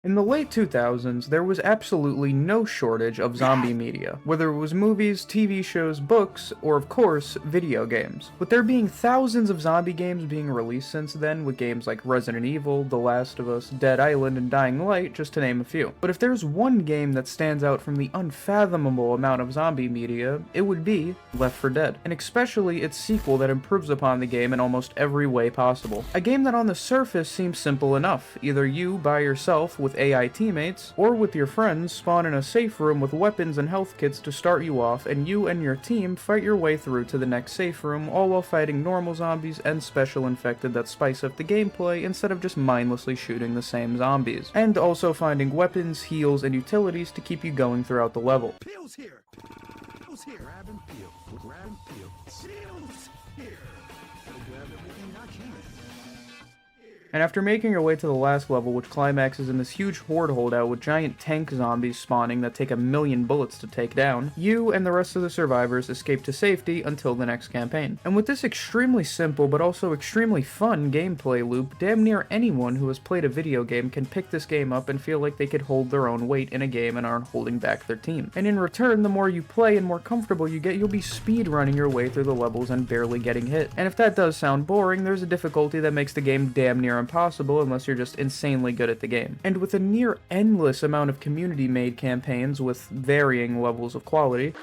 In the late 2000s, there was absolutely no shortage of zombie media, whether it was movies, TV shows, books, or of course, video games. With there being thousands of zombie games being released since then, with games like Resident Evil, The Last of Us, Dead Island, and Dying Light, just to name a few. But if there's one game that stands out from the unfathomable amount of zombie media, it would be Left 4 Dead, and especially its sequel that improves upon the game in almost every way possible. A game that on the surface seems simple enough, either you, by yourself, with AI teammates, or with your friends, spawn in a safe room with weapons and health kits to start you off, and you and your team fight your way through to the next safe room, all while fighting normal zombies and special infected that spice up the gameplay instead of just mindlessly shooting the same zombies. And also finding weapons, heals, and utilities to keep you going throughout the level. Pills here! Pills here! Grab and peel. Grab and peel. Seals here! Gotta grab everything I can. And after making your way to the last level, which climaxes in this huge horde holdout with giant tank zombies spawning that take 1,000,000 bullets to take down, you and the rest of the survivors escape to safety until the next campaign. And with this extremely simple but also extremely fun gameplay loop, damn near anyone who has played a video game can pick this game up and feel like they could hold their own weight in a game and aren't holding back their team. And in return, the more you play and more comfortable you get, you'll be speed running your way through the levels and barely getting hit. And if that does sound boring, there's a difficulty that makes the game damn near impossible unless you're just insanely good at the game. And with a near endless amount of community-made campaigns with varying levels of quality,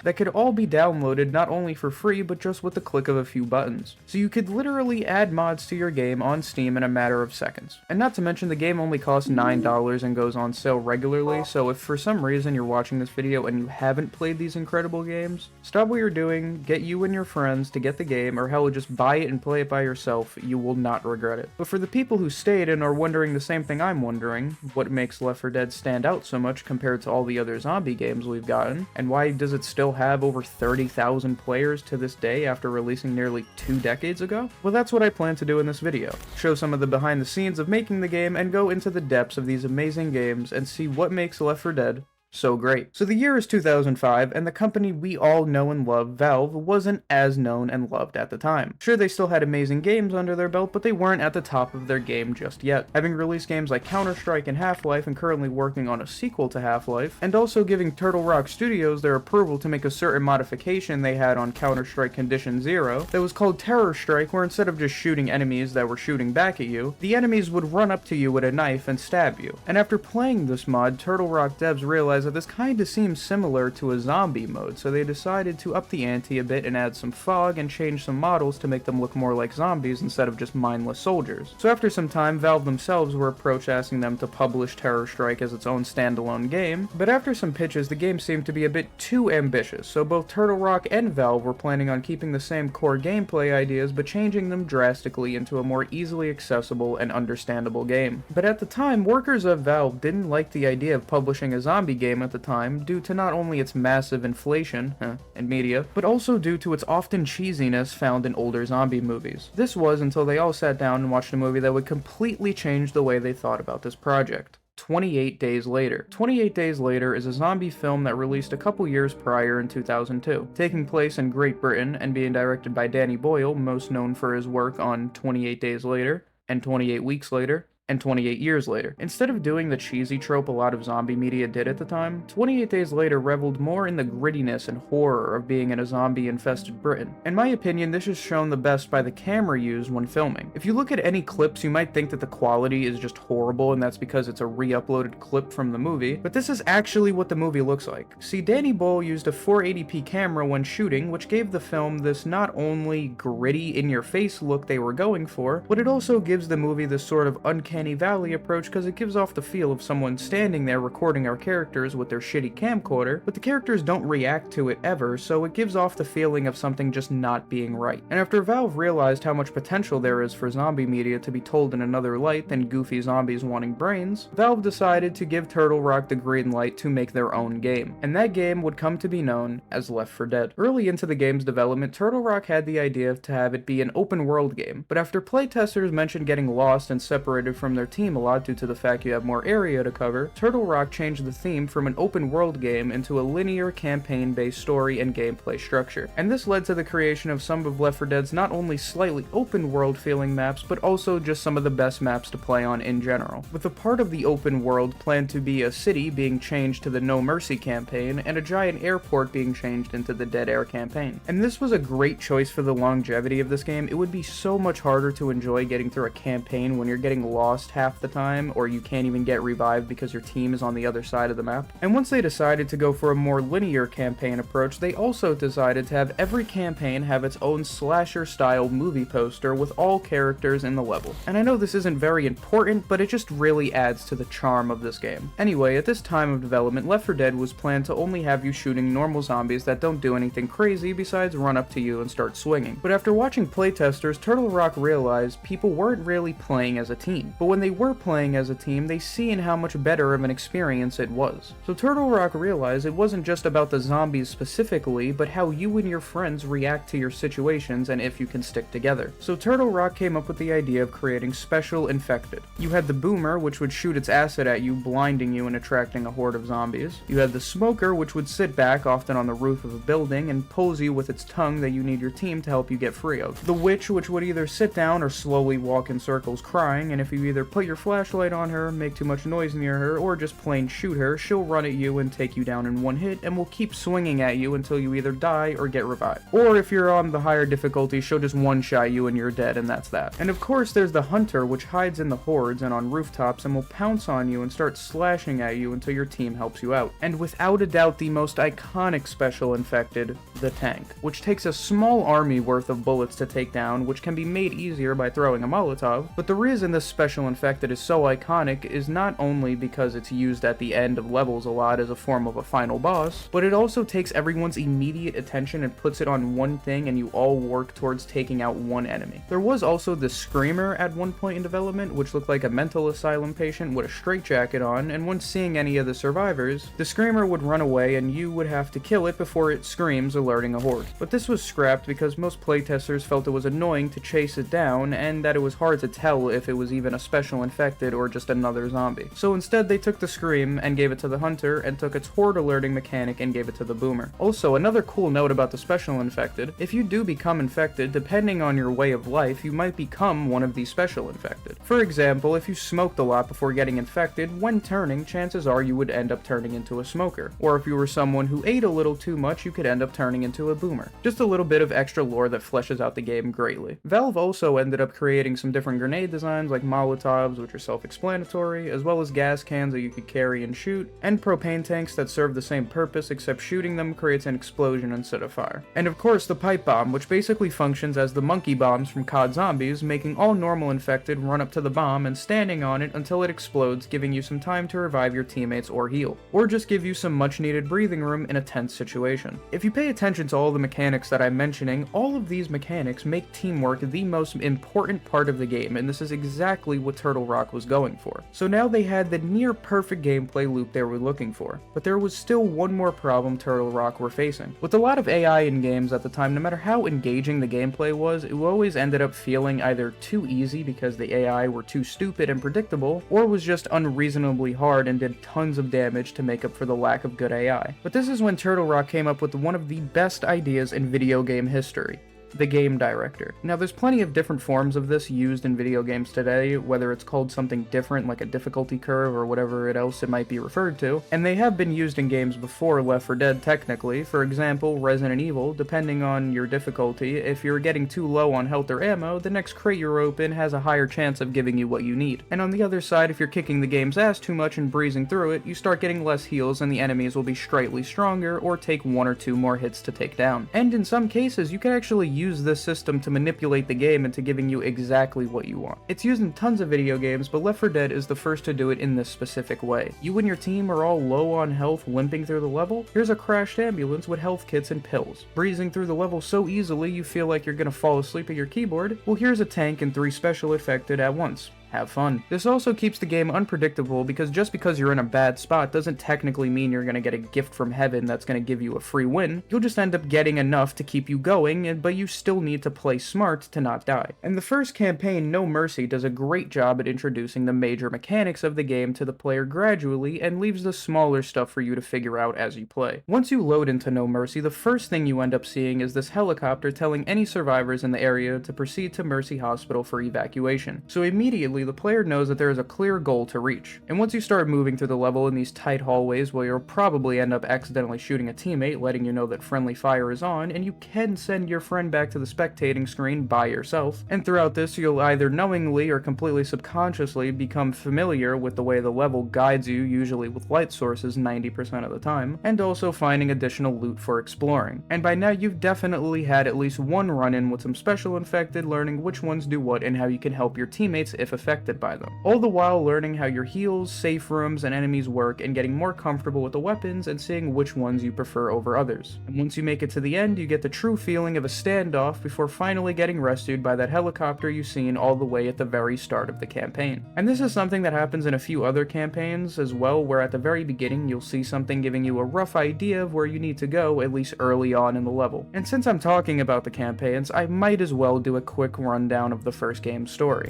that could all be downloaded not only for free, but just with the click of a few buttons. So you could literally add mods to your game on Steam in a matter of seconds. And not to mention the game only costs $9 and goes on sale regularly, so if for some reason you're watching this video and you haven't played these incredible games, stop what you're doing, get you and your friends to get the game, or hell, just buy it and play it by yourself. You will not regret it. But for the people who stayed and are wondering the same thing I'm wondering, what makes Left 4 Dead stand out so much compared to all the other zombie games we've gotten, and why does it still have over 30,000 players to this day after releasing nearly 2 decades ago? Well, that's what I plan to do in this video. Show some of the behind the scenes of making the game and go into the depths of these amazing games and see what makes Left 4 Dead so great. So the year is 2005, and the company we all know and love, Valve, wasn't as known and loved at the time. Sure, they still had amazing games under their belt, but they weren't at the top of their game just yet. Having released games like Counter-Strike and Half-Life, and currently working on a sequel to Half-Life, and also giving Turtle Rock Studios their approval to make a certain modification they had on Counter-Strike Condition Zero that was called Terror Strike, where instead of just shooting enemies that were shooting back at you, the enemies would run up to you with a knife and stab you. And after playing this mod, Turtle Rock devs realized that this kinda seems similar to a zombie mode, so they decided to up the ante a bit and add some fog and change some models to make them look more like zombies instead of just mindless soldiers. So after some time, Valve themselves were approached asking them to publish Terror Strike as its own standalone game, but after some pitches, the game seemed to be a bit too ambitious, so both Turtle Rock and Valve were planning on keeping the same core gameplay ideas but changing them drastically into a more easily accessible and understandable game. But at the time, workers of Valve didn't like the idea of publishing a zombie game at the time due to not only its massive inflation in media, but also due to its often cheesiness found in older zombie movies. This was until they all sat down and watched a movie that would completely change the way they thought about this project. 28 Days Later. 28 Days Later is a zombie film that released a couple years prior in 2002, taking place in Great Britain and being directed by Danny Boyle, most known for his work on 28 Days Later, and 28 Weeks Later, and 28 Years Later. Instead of doing the cheesy trope a lot of zombie media did at the time, 28 Days Later reveled more in the grittiness and horror of being in a zombie-infested Britain. In my opinion, this is shown the best by the camera used when filming. If you look at any clips, you might think that the quality is just horrible, and that's because it's a re-uploaded clip from the movie, but this is actually what the movie looks like. See, Danny Boyle used a 480p camera when shooting, which gave the film this not only gritty, in-your-face look they were going for, but it also gives the movie this sort of uncanny valley approach because it gives off the feel of someone standing there recording our characters with their shitty camcorder, but the characters don't react to it ever, so it gives off the feeling of something just not being right. And after Valve realized how much potential there is for zombie media to be told in another light than goofy zombies wanting brains, Valve decided to give Turtle Rock the green light to make their own game, and that game would come to be known as Left 4 Dead. Early into the game's development, Turtle Rock had the idea to have it be an open world game, but after playtesters mentioned getting lost and separated from from their team a lot due to the fact you have more area to cover, Turtle Rock changed the theme from an open world game into a linear campaign-based story and gameplay structure. And this led to the creation of some of Left 4 Dead's not only slightly open world feeling maps, but also just some of the best maps to play on in general. With a part of the open world planned to be a city being changed to the No Mercy campaign, and a giant airport being changed into the Dead Air campaign. And this was a great choice for the longevity of this game. It would be so much harder to enjoy getting through a campaign when you're getting lost half the time, or you can't even get revived because your team is on the other side of the map. And once they decided to go for a more linear campaign approach, they also decided to have every campaign have its own slasher-style movie poster with all characters in the level. And I know this isn't very important, but it just really adds to the charm of this game. Anyway, at this time of development, Left 4 Dead was planned to only have you shooting normal zombies that don't do anything crazy besides run up to you and start swinging. But after watching playtesters, Turtle Rock realized people weren't really playing as a team. But when they were playing as a team, they seen how much better of an experience it was. So Turtle Rock realized it wasn't just about the zombies specifically, but how you and your friends react to your situations and if you can stick together. So Turtle Rock came up with the idea of creating Special Infected. You had the Boomer, which would shoot its acid at you, blinding you and attracting a horde of zombies. You had the Smoker, which would sit back, often on the roof of a building, and pose you with its tongue that you need your team to help you get free of. The Witch, which would either sit down or slowly walk in circles crying, and if you either put your flashlight on her, make too much noise near her, or just plain shoot her, she'll run at you and take you down in one hit, and will keep swinging at you until you either die or get revived. Or if you're on the higher difficulty, she'll just one-shot you and you're dead, and that's that. And of course there's the Hunter, which hides in the hordes and on rooftops and will pounce on you and start slashing at you until your team helps you out. And without a doubt the most iconic Special Infected, the Tank, which takes a small army worth of bullets to take down, which can be made easier by throwing a Molotov. But the reason this Special Infected is so iconic is not only because it's used at the end of levels a lot as a form of a final boss, but it also takes everyone's immediate attention and puts it on one thing, and you all work towards taking out one enemy. There was also the Screamer at one point in development, which looked like a mental asylum patient with a straitjacket on, and once seeing any of the survivors, the Screamer would run away and you would have to kill it before it screams, alerting a horde. But this was scrapped because most playtesters felt it was annoying to chase it down, and that it was hard to tell if it was even a Special Infected or just another zombie. So instead they took the Scream and gave it to the Hunter, and took its horde alerting mechanic and gave it to the Boomer. Also, another cool note about the Special Infected, if you do become infected, depending on your way of life, you might become one of these Special Infected. For example, if you smoked a lot before getting infected, when turning, chances are you would end up turning into a smoker. Or if you were someone who ate a little too much, you could end up turning into a Boomer. Just a little bit of extra lore that fleshes out the game greatly. Valve also ended up creating some different grenade designs like Molotovs, which are self-explanatory, as well as gas cans that you could carry and shoot, and propane tanks that serve the same purpose except shooting them creates an explosion instead of fire. And of course the pipe bomb, which basically functions as the monkey bombs from COD Zombies, making all normal infected run up to the bomb and standing on it until it explodes, giving you some time to revive your teammates or heal, or just give you some much needed breathing room in a tense situation. If you pay attention to all the mechanics that I'm mentioning, all of these mechanics make teamwork the most important part of the game, and this is exactly what Turtle Rock was going for. So now they had the near perfect gameplay loop they were looking for, but there was still one more problem Turtle Rock were facing. With a lot of AI in games at the time, no matter how engaging the gameplay was, it always ended up feeling either too easy because the AI were too stupid and predictable, or was just unreasonably hard and did tons of damage to make up for the lack of good AI. But this is when Turtle Rock came up with one of the best ideas in video game history: the game director. Now there's plenty of different forms of this used in video games today, whether it's called something different like a difficulty curve or whatever else it might be referred to, and they have been used in games before Left 4 Dead technically. For example, Resident Evil, depending on your difficulty, if you're getting too low on health or ammo, the next crate you open has a higher chance of giving you what you need. And on the other side, if you're kicking the game's ass too much and breezing through it, you start getting less heals and the enemies will be slightly stronger or take 1 or 2 more hits to take down. And in some cases, you can actually use this system to manipulate the game into giving you exactly what you want. It's used in tons of video games, but Left 4 Dead is the first to do it in this specific way. You and your team are all low on health, limping through the level. Here's a crashed ambulance with health kits and pills. Breezing through the level so easily you feel like you're gonna fall asleep at your keyboard. Well, here's a tank and 3 special infected at once. have fun. This also keeps the game unpredictable because just because you're in a bad spot doesn't technically mean you're gonna get a gift from heaven that's gonna give you a free win. You'll just end up getting enough to keep you going, but you still need to play smart to not die. And the first campaign, No Mercy, does a great job at introducing the major mechanics of the game to the player gradually and leaves the smaller stuff for you to figure out as you play. Once you load into No Mercy, the first thing you end up seeing is this helicopter telling any survivors in the area to proceed to Mercy Hospital for evacuation. So immediately the player knows that there is a clear goal to reach. And once you start moving through the level in these tight hallways where you'll probably end up accidentally shooting a teammate, letting you know that friendly fire is on, and you can send your friend back to the spectating screen by yourself. And throughout this, you'll either knowingly or completely subconsciously become familiar with the way the level guides you, usually with light sources 90% of the time, and also finding additional loot for exploring. And by now you've definitely had at least one run-in with some special infected, learning which ones do what and how you can help your teammates if affected by them. All the while learning how your heals, safe rooms, and enemies work, and getting more comfortable with the weapons and seeing which ones you prefer over others. And once you make it to the end, you get the true feeling of a standoff before finally getting rescued by that helicopter you've seen all the way at the very start of the campaign. And this is something that happens in a few other campaigns as well, where at the very beginning you'll see something giving you a rough idea of where you need to go, at least early on in the level. And since I'm talking about the campaigns, I might as well do a quick rundown of the first game's story.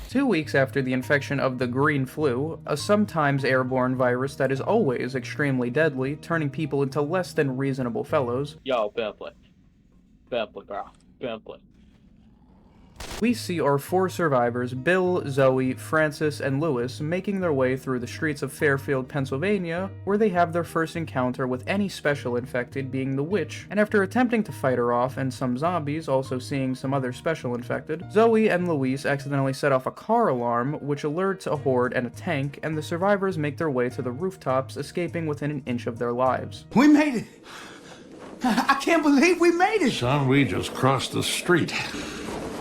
Two weeks after the infection of the green flu, a sometimes airborne virus that is always extremely deadly, turning people into less than reasonable fellows. Yo, Bimply. Bimply, bro. Bimply. We see our four survivors, Bill, Zoe, Francis, and Lewis, making their way through the streets of Fairfield, Pennsylvania, where they have their first encounter with any special infected, being the witch, and after attempting to fight her off and some zombies, also seeing some other special infected, Zoe and Louise accidentally set off a car alarm, which alerts a horde and a tank, and the survivors make their way to the rooftops, escaping within an inch of their lives. We made it! I can't believe we made it! Son, we just crossed the street.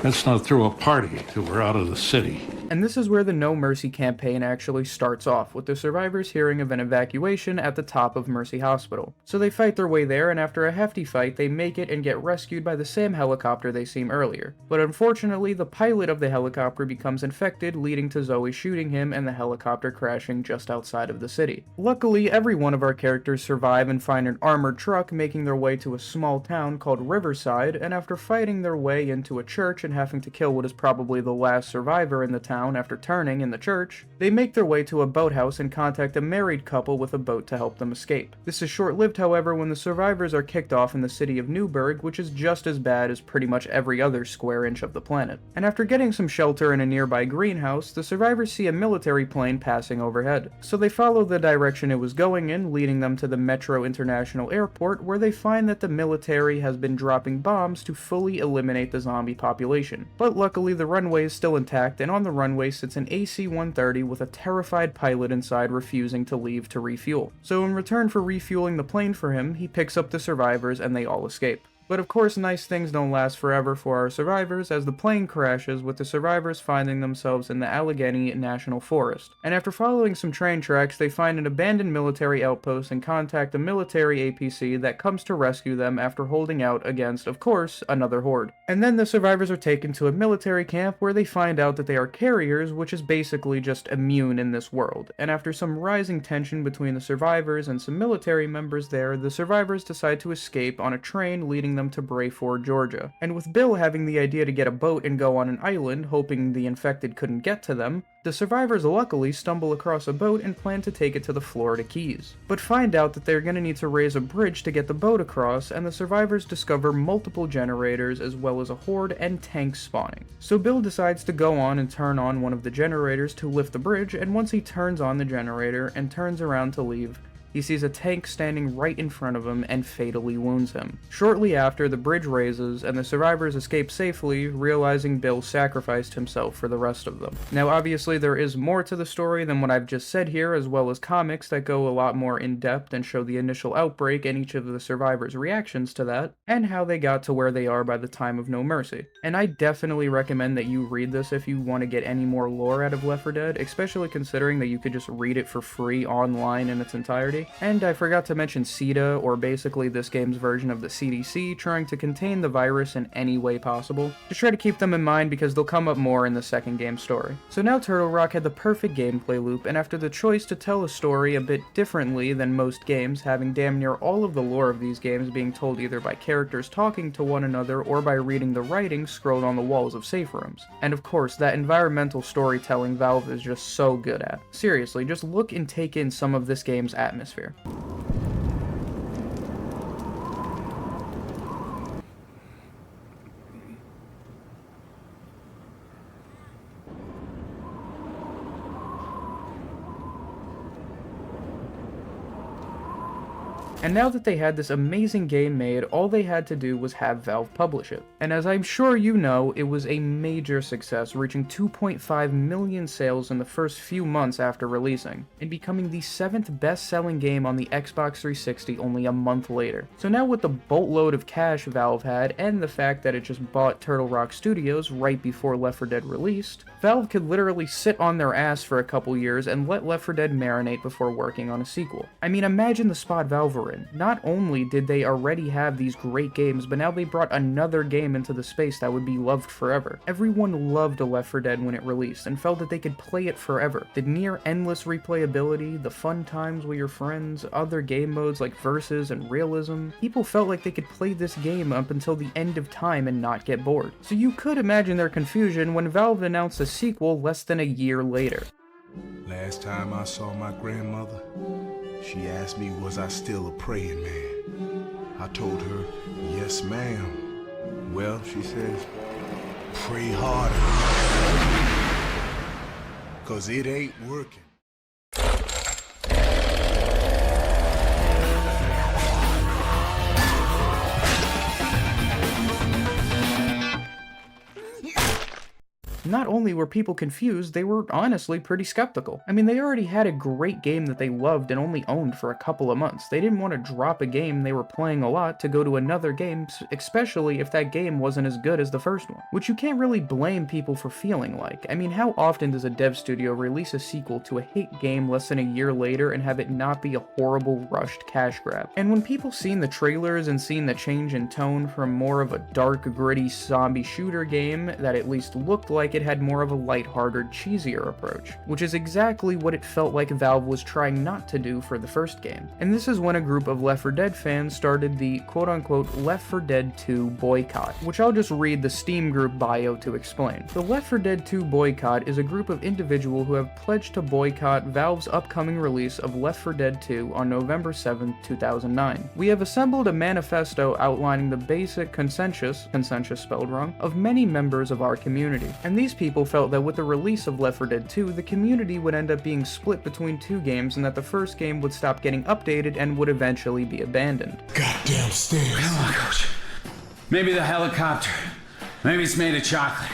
Let's not throw a party till we're out of the city. And this is where the No Mercy campaign actually starts off, with the survivors hearing of an evacuation at the top of Mercy Hospital. So they fight their way there, and after a hefty fight, they make it and get rescued by the same helicopter they seen earlier. But unfortunately, the pilot of the helicopter becomes infected, leading to Zoe shooting him and the helicopter crashing just outside of the city. Luckily, every one of our characters survive and find an armored truck making their way to a small town called Riverside, and after fighting their way into a church and having to kill what is probably the last survivor in the town after turning in the church, they make their way to a boathouse and contact a married couple with a boat to help them escape. This is short-lived, however, when the survivors are kicked off in the city of Newburgh, which is just as bad as pretty much every other square inch of the planet. And after getting some shelter in a nearby greenhouse, the survivors see a military plane passing overhead. So they follow the direction it was going in, leading them to the Metro International Airport, where they find that the military has been dropping bombs to fully eliminate the zombie population. But luckily the runway is still intact, and on the runway sits an AC-130 with a terrified pilot inside refusing to leave to refuel. So in return for refueling the plane for him, he picks up the survivors and they all escape. But of course, nice things don't last forever for our survivors, as the plane crashes, with the survivors finding themselves in the Allegheny National Forest. And after following some train tracks, they find an abandoned military outpost and contact a military APC that comes to rescue them after holding out against, of course, another horde. And then the survivors are taken to a military camp where they find out that they are carriers, which is basically just immune in this world. And after some rising tension between the survivors and some military members there, the survivors decide to escape on a train leading them to Brayford, Georgia. And with Bill having the idea to get a boat and go on an island, hoping the infected couldn't get to them, the survivors luckily stumble across a boat and plan to take it to the Florida Keys. But find out that they're gonna need to raise a bridge to get the boat across, and the survivors discover multiple generators as well as a horde and tanks spawning. So Bill decides to go on and turn on one of the generators to lift the bridge, and once he turns on the generator and turns around to leave, he sees a tank standing right in front of him and fatally wounds him. Shortly after, the bridge raises, and the survivors escape safely, realizing Bill sacrificed himself for the rest of them. Now obviously there is more to the story than what I've just said here, as well as comics that go a lot more in depth and show the initial outbreak and each of the survivors' reactions to that, and how they got to where they are by the time of No Mercy. And I definitely recommend that you read this if you want to get any more lore out of Left 4 Dead, especially considering that you could just read it for free online in its entirety. security. And I forgot to mention CETA, or basically this game's version of the CDC, trying to contain the virus in any way possible. Just try to keep them in mind because they'll come up more in the second game's story. So now Turtle Rock had the perfect gameplay loop, and after the choice to tell a story a bit differently than most games, having damn near all of the lore of these games being told either by characters talking to one another or by reading the writing scrolled on the walls of safe rooms. And of course, that environmental storytelling Valve is just so good at. Seriously, just look and take in some of this game's atmosphere. And now that they had this amazing game made, all they had to do was have Valve publish it. And as I'm sure you know, it was a major success, reaching 2.5 million sales in the first few months after releasing, and becoming the 7th best-selling game on the Xbox 360 only a month later. So now with the boatload of cash Valve had, and the fact that it just bought Turtle Rock Studios right before Left 4 Dead released, Valve could literally sit on their ass for a couple years and let Left 4 Dead marinate before working on a sequel. I mean, imagine the spot Valve were in. Not only did they already have these great games, but now they brought another game into the space that would be loved forever. Everyone loved Left 4 Dead when it released, and felt that they could play it forever. The near-endless replayability, the fun times with your friends, other game modes like Versus and Realism, people felt like they could play this game up until the end of time and not get bored. So you could imagine their confusion when Valve announced a sequel less than a year later. Last time I saw my grandmother, she asked me, was I still a praying man? I told her, yes, ma'am. Well, she says, pray harder, 'cause it ain't working. Not only were people confused, they were honestly pretty skeptical. I mean, they already had a great game that they loved and only owned for a couple of months. They didn't want to drop a game they were playing a lot to go to another game, especially if that game wasn't as good as the first one. Which you can't really blame people for feeling like. I mean, how often does a dev studio release a sequel to a hit game less than a year later and have it not be a horrible, rushed cash grab? And when people seen the trailers and seen the change in tone from more of a dark, gritty zombie shooter game that at least looked like it had more of a lighthearted, cheesier approach, which is exactly what it felt like Valve was trying not to do for the first game. And this is when a group of Left 4 Dead fans started the quote-unquote Left 4 Dead 2 boycott, which I'll just read the Steam group bio to explain. The Left 4 Dead 2 boycott is a group of individuals who have pledged to boycott Valve's upcoming release of Left 4 Dead 2 on November 7, 2009. We have assembled a manifesto outlining the basic consensus spelled wrong, of many members of our community, and these people felt that with the release of Left 4 Dead 2, the community would end up being split between two games and that the first game would stop getting updated and would eventually be abandoned. Goddamn stairs. Come on, Coach. Maybe the helicopter. Maybe it's made of chocolate.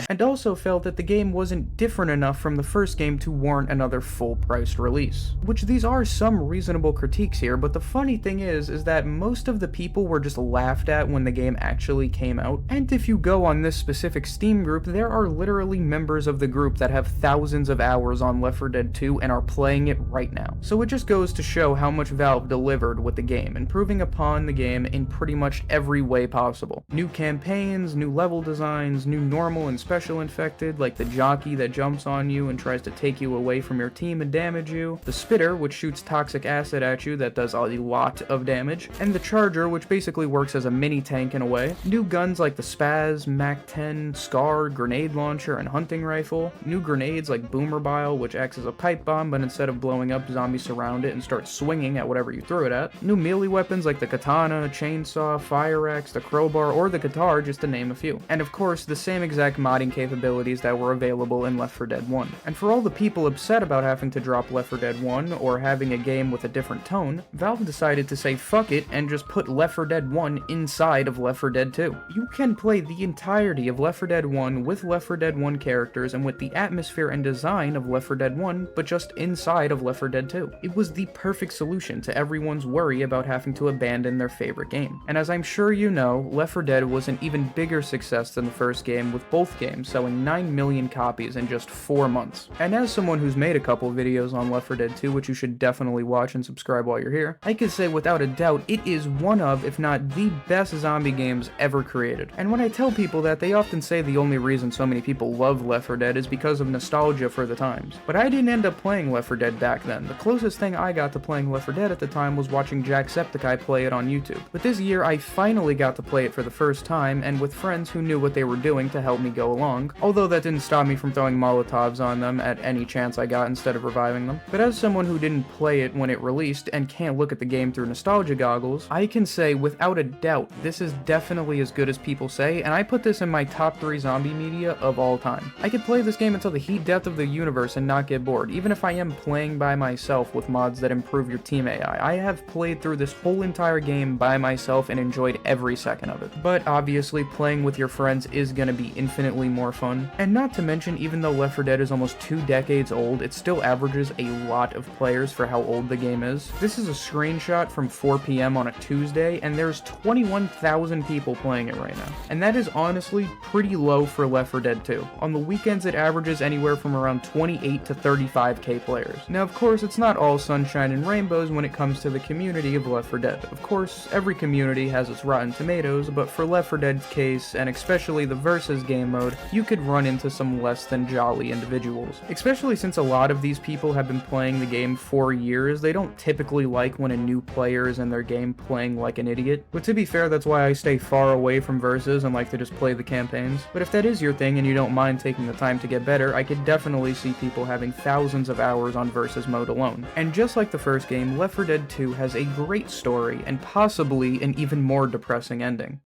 And also felt that the game wasn't different enough from the first game to warrant another full-priced release. Which these are some reasonable critiques here, but the funny thing is that most of the people were just laughed at when the game actually came out. And if you go on this specific Steam group, there are literally members of the group that have thousands of hours on Left 4 Dead 2 and are playing it right now. So it just goes to show how much Valve delivered with the game, improving upon the game in pretty much every way possible. New campaigns, new level designs, new normal and special infected, like the jockey that jumps on you and tries to take you away from your team and damage you, the spitter, which shoots toxic acid at you that does a lot of damage, and the charger, which basically works as a mini tank in a way, new guns like the Spaz, MAC-10, Scar, grenade launcher, and hunting rifle, new grenades like Boomer Bile, which acts as a pipe bomb, but instead of blowing up, zombies surround it and start swinging at whatever you throw it at, new melee weapons like the katana, chainsaw, fire axe, the crowbar, or the guitar, just to name a few, and of course the same exact modding capabilities that were available in Left 4 Dead 1. And for all the people upset about having to drop Left 4 Dead 1 or having a game with a different tone, Valve decided to say fuck it and just put Left 4 Dead 1 inside of Left 4 Dead 2. You can play the entirety of Left 4 Dead 1 with Left 4 Dead 1 characters and with the atmosphere and design of Left 4 Dead 1, but just inside of Left 4 Dead 2. It was the perfect solution to everyone's worry about having to abandon their favorite game. And as I'm sure you know, Left 4 Dead was an even bigger success than the first game time, with both games selling 9 million copies in just 4 months. And as someone who's made a couple videos on Left 4 Dead 2, which you should definitely watch and subscribe while you're here, I could say without a doubt it is one of, if not the best zombie games ever created. And when I tell people that, they often say the only reason so many people love Left 4 Dead is because of nostalgia for the times. But I didn't end up playing Left 4 Dead back then. The closest thing I got to playing Left 4 Dead at the time was watching Jacksepticeye play it on YouTube. But this year I finally got to play it for the first time, and with friends who knew what they were doing to help me go along, although that didn't stop me from throwing Molotovs on them at any chance I got instead of reviving them. But as someone who didn't play it when it released and can't look at the game through nostalgia goggles, I can say without a doubt this is definitely as good as people say, and I put this in my top 3 zombie media of all time. I could play this game until the heat death of the universe and not get bored, even if I am playing by myself with mods that improve your team AI. I have played through this whole entire game by myself and enjoyed every second of it. But obviously playing with your friends is gonna be infinitely more fun. And not to mention, even though Left 4 Dead is almost 2 decades old, it still averages a lot of players for how old the game is. This is a screenshot from 4 PM on a Tuesday, and there's 21,000 people playing it right now. And that is honestly pretty low for Left 4 Dead 2. On the weekends it averages anywhere from around 28 to 35k players. Now of course it's not all sunshine and rainbows when it comes to the community of Left 4 Dead. Of course every community has its rotten tomatoes, but for Left 4 Dead's case, and especially the versus game mode, you could run into some less than jolly individuals. Especially since a lot of these people have been playing the game for years, they don't typically like when a new player is in their game playing like an idiot. But to be fair, that's why I stay far away from versus and like to just play the campaigns. But if that is your thing and you don't mind taking the time to get better, I could definitely see people having thousands of hours on versus mode alone. And just like the first game, Left 4 Dead 2 has a great story and possibly an even more depressing ending.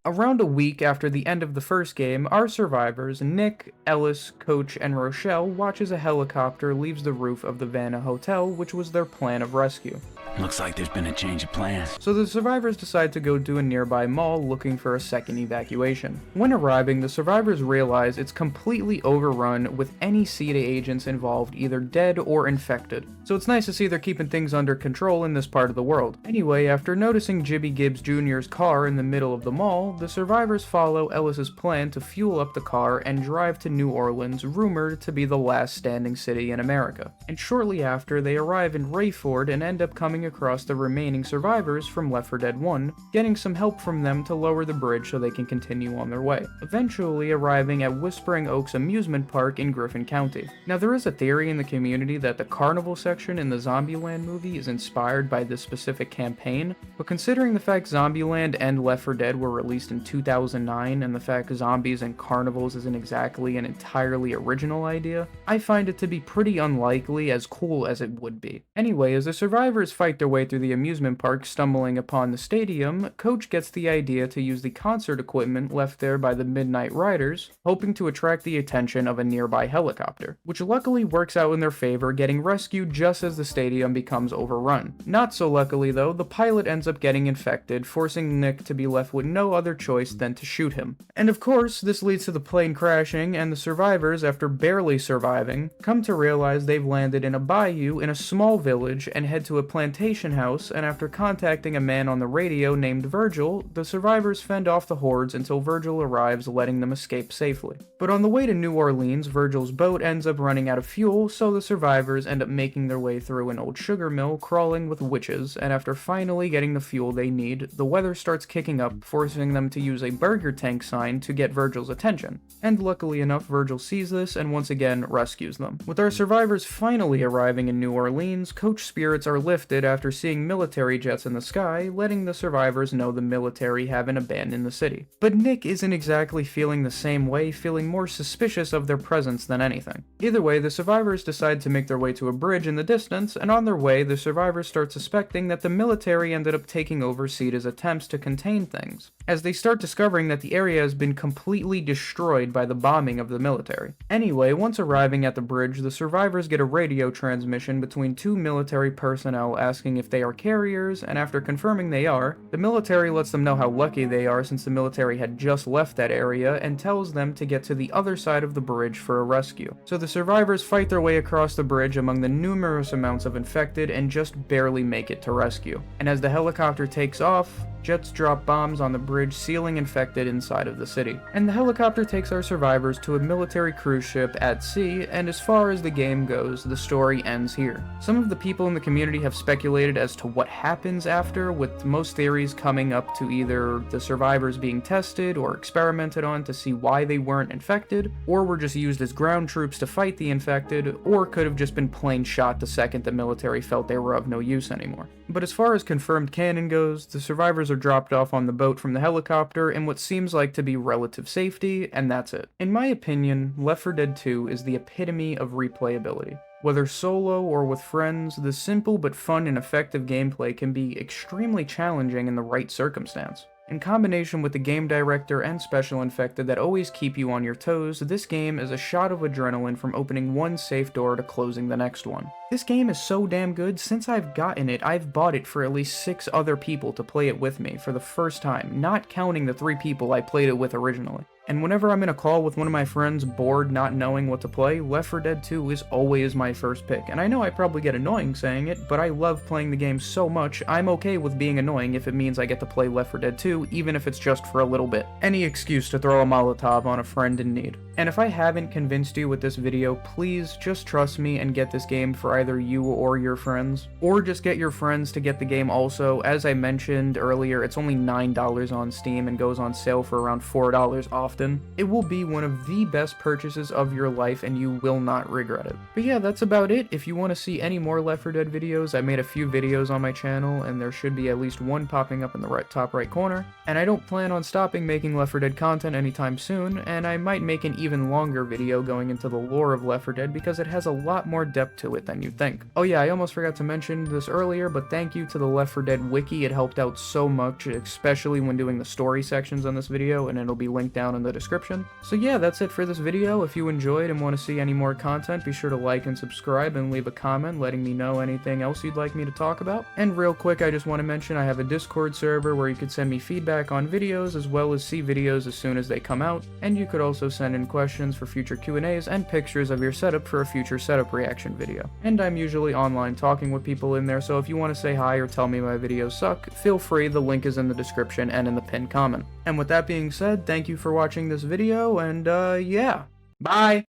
Around a week after the end of the first game, our survivors, Nick, Ellis, Coach, and Rochelle, watch as a helicopter leaves the roof of the Vanna Hotel, which was their plan of rescue. Looks like there's been a change of plans. So the survivors decide to go to a nearby mall looking for a second evacuation. When arriving, the survivors realize it's completely overrun with any CEDA agents involved either dead or infected. So it's nice to see they're keeping things under control in this part of the world. Anyway, after noticing Jibby Gibbs Jr.'s car in the middle of the mall, the survivors follow Ellis's plan to fuel up the car and drive to New Orleans, rumored to be the last standing city in America. And shortly after, they arrive in Rayford and end up coming across the remaining survivors from Left 4 Dead 1, getting some help from them to lower the bridge so they can continue on their way, eventually arriving at Whispering Oaks Amusement Park in Griffin County. Now there is a theory in the community that the carnival section in the Zombieland movie is inspired by this specific campaign, but considering the fact Zombieland and Left 4 Dead were released in 2009 and the fact zombies and carnivals isn't exactly an entirely original idea, I find it to be pretty unlikely, as cool as it would be. Anyway, as the survivors fight their way through the amusement park, stumbling upon the stadium, Coach gets the idea to use the concert equipment left there by the Midnight Riders, hoping to attract the attention of a nearby helicopter, which luckily works out in their favor, getting rescued just as the stadium becomes overrun. Not so luckily though, the pilot ends up getting infected, forcing Nick to be left with no other choice than to shoot him. And of course, this leads to the plane crashing, and the survivors, after barely surviving, come to realize they've landed in a bayou in a small village and head to a plantation house, and after contacting a man on the radio named Virgil, the survivors fend off the hordes until Virgil arrives, letting them escape safely. But on the way to New Orleans, Virgil's boat ends up running out of fuel, so the survivors end up making their way through an old sugar mill crawling with witches, and after finally getting the fuel they need, the weather starts kicking up, forcing them to use a burger tank sign to get Virgil's attention. And luckily enough, Virgil sees this and once again rescues them. With our survivors finally arriving in New Orleans, Coach spirits are lifted after seeing military jets in the sky, letting the survivors know the military haven't abandoned the city. But Nick isn't exactly feeling the same way, feeling more suspicious of their presence than anything. Either way, the survivors decide to make their way to a bridge in the distance, and on their way, the survivors start suspecting that the military ended up taking over CEDA's attempts to contain things, as they start discovering that the area has been completely destroyed by the bombing of the military. Anyway, once arriving at the bridge, the survivors get a radio transmission between two military personnel asking asking if they are carriers, and after confirming they are, the military lets them know how lucky they are since the military had just left that area and tells them to get to the other side of the bridge for a rescue. So the survivors fight their way across the bridge among the numerous amounts of infected and just barely make it to rescue. And as the helicopter takes off, jets drop bombs on the bridge, sealing infected inside of the city. And the helicopter takes our survivors to a military cruise ship at sea, and as far as the game goes, the story ends here. Some of the people in the community have speculated as to what happens after, with most theories coming up to either the survivors being tested or experimented on to see why they weren't infected, or were just used as ground troops to fight the infected, or could have just been plain shot the second the military felt they were of no use anymore. But as far as confirmed canon goes, the survivors are dropped off on the boat from the helicopter in what seems like to be relative safety, and that's it. In my opinion, Left 4 Dead 2 is the epitome of replayability. Whether solo or with friends, the simple but fun and effective gameplay can be extremely challenging in the right circumstance. In combination with the game director and special infected that always keep you on your toes, this game is a shot of adrenaline from opening one safe door to closing the next one. This game is so damn good, since I've gotten it, I've bought it for at least 6 other people to play it with me for the first time, not counting the 3 people I played it with originally. And whenever I'm in a call with one of my friends bored not knowing what to play, Left 4 Dead 2 is always my first pick. And I know I probably get annoying saying it, but I love playing the game so much, I'm okay with being annoying if it means I get to play Left 4 Dead 2, even if it's just for a little bit. Any excuse to throw a Molotov on a friend in need. And if I haven't convinced you with this video, please just trust me and get this game for either you or your friends. Or just get your friends to get the game also. As I mentioned earlier, it's only $9 on Steam and goes on sale for around $4 often. It will be one of the best purchases of your life and you will not regret it. But yeah, that's about it. If you want to see any more Left 4 Dead videos, I made a few videos on my channel and there should be at least one popping up in the top right corner. And I don't plan on stopping making Left 4 Dead content anytime soon, and I might make an even longer video going into the lore of Left 4 Dead because it has a lot more depth to it than you'd think. Oh yeah, I almost forgot to mention this earlier, but thank you to the Left 4 Dead wiki, it helped out so much, especially when doing the story sections on this video, and it'll be linked down in the description. So yeah, that's it for this video. If you enjoyed and want to see any more content, be sure to like and subscribe and leave a comment letting me know anything else you'd like me to talk about. And real quick, I just want to mention I have a Discord server where you could send me feedback on videos as well as see videos as soon as they come out, and you could also send in questions for future Q&As and pictures of your setup for a future setup reaction video. And I'm usually online talking with people in there, so if you want to say hi or tell me my videos suck, feel free, the link is in the description and in the pinned comment. And with that being said, thank you for watching this video, and yeah, bye!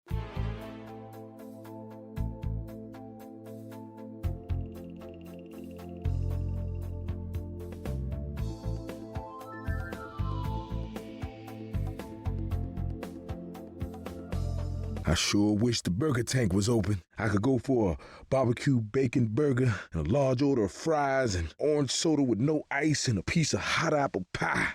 I sure wish the burger tank was open. I could go for a barbecue bacon burger and a large order of fries and orange soda with no ice and a piece of hot apple pie.